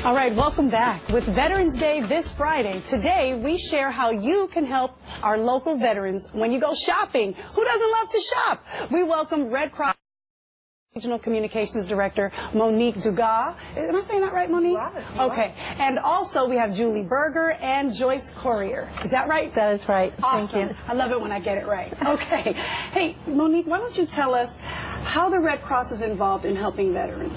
All right, welcome back. With Veterans Day this Friday, today we share how you can help our local veterans when you go shopping. Who doesn't love to shop? We welcome Red Cross Regional Communications Director Monique Dugas. Am I saying that right, Monique? Okay. And also we have Julie Berger and Joyce Courier. Is that right? That is right. Awesome. Thank you. I love it when I get it right. Okay. Hey, Monique, why don't you tell us how the Red Cross is involved in helping veterans?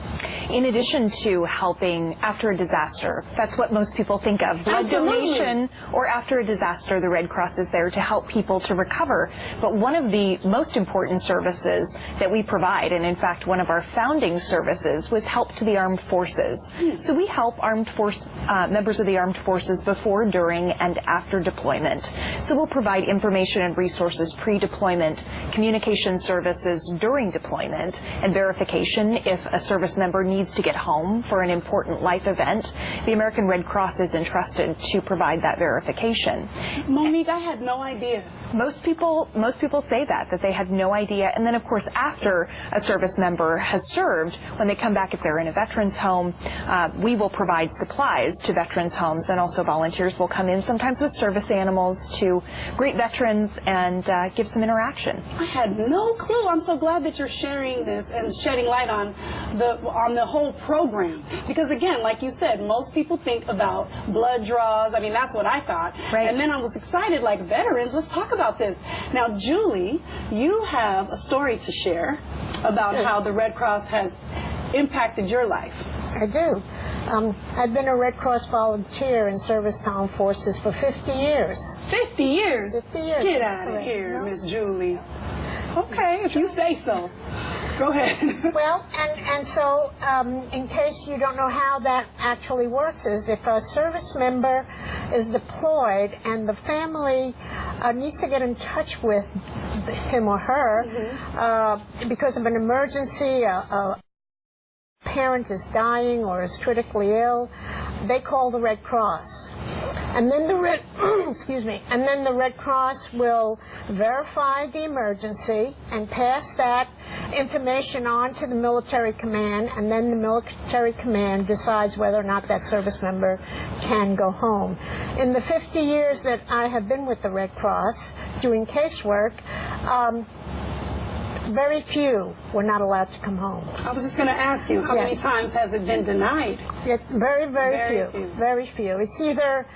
In addition to helping after a disaster, that's what most people think of. Blood donation, or after a disaster, the Red Cross is there to help people to recover. But one of the most important services that we provide, and in fact one of our founding services, was help to the armed forces. So we help members of the armed forces before, during, and after deployment. So we'll provide information and resources pre-deployment, communication services during deployment, and verification if a service member needs to get home for an important life event. The American Red Cross is entrusted to provide that verification. Monique, I had no idea. Most people say that they had no idea. And then, of course, after a service member has served, when they come back, if they're in a veterans home, we will provide supplies to veterans homes, and also volunteers will come in, sometimes with service animals, to greet veterans and give some interaction. I had no clue. I'm so glad that you're sharing this and shedding light on the whole program. Because again, like you said, most people think about blood draws. I mean, that's what I thought. Right. And then I was excited, like, veterans, let's talk about this. Now, Julie, you have a story to share about how the Red Cross has impacted your life. I do. I've been a Red Cross volunteer in service to armed forces for 50 years. 50 years? 50 years. Get out of here, Miss Julie. Okay, if you say so. Go ahead. Well, and so in case you don't know how that actually works, is if a service member is deployed and the family needs to get in touch with him or her because of an emergency, a parent is dying or is critically ill, they call the Red Cross. And then the Red Cross will verify the emergency and pass that information on to the military command, and then the military command decides whether or not that service member can go home. In the 50 years that I have been with the Red Cross doing casework, very few were not allowed to come home. I was just going to ask you, how many times has it been denied? It's very few. Very few. It's either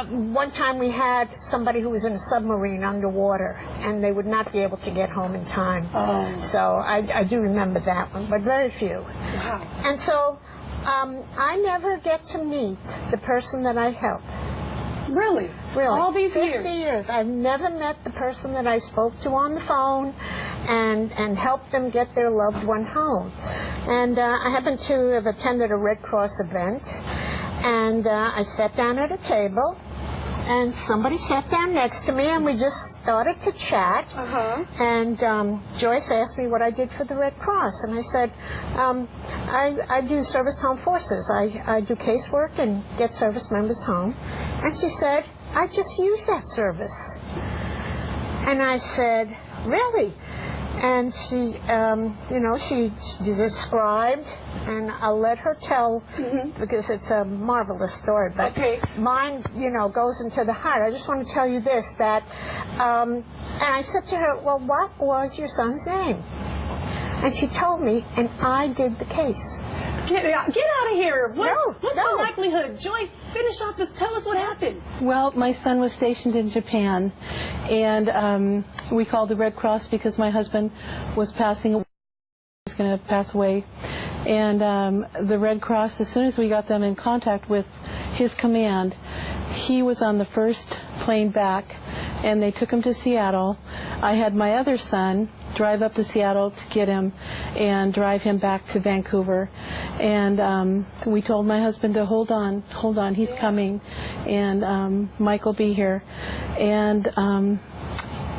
one time we had somebody who was in a submarine underwater, and they would not be able to get home in time. Oh. So I do remember that one, but very few. Wow. And so I never get to meet the person that I help. Really? Really. All these 50 years. I've never met the person that I spoke to on the phone and helped them get their loved one home. And I happen to have attended a Red Cross event, and I sat down at a table, and somebody sat down next to me, and we just started to chat. And Joyce asked me what I did for the Red Cross, and I said, I do service to armed forces. I do casework and get service members home. And she said, I just use that service. And I said, really? And she, she described, and I'll let her tell because it's a marvelous story. But mine, goes into the heart. I just want to tell you this, that, and I said to her, well, what was your son's name? And she told me, and I did the case. Get out of here. What's the likelihood? Joyce, finish off this. Tell us what happened. Well, my son was stationed in Japan, and we called the Red Cross because my husband was going to pass away. And the Red Cross, as soon as we got them in contact with his command, he was on the first plane back, and they took him to Seattle. I had my other son drive up to Seattle to get him and drive him back to Vancouver. And we told my husband to hold on, he's coming, and Mike will be here. And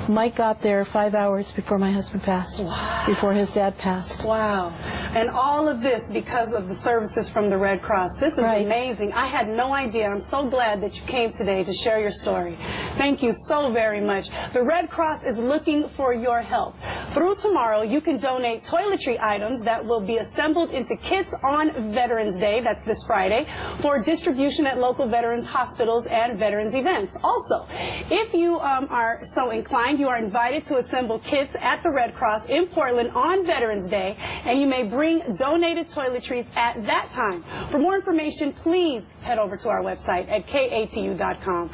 Mike got there 5 hours before my husband passed, before his dad passed. Wow. And all of this because of the services from the Red Cross. This is Right. amazing. I had no idea. I'm so glad that you came today to share your story. Thank you so very much. The Red Cross is looking for your help. Through tomorrow, you can donate toiletry items that will be assembled into kits on Veterans Day, that's this Friday, for distribution at local veterans hospitals and veterans events. Also, if you are so inclined, you are invited to assemble kits at the Red Cross in Portland on Veterans Day, and you may bring donated toiletries at that time. For more information, please head over to our website at KATU.com.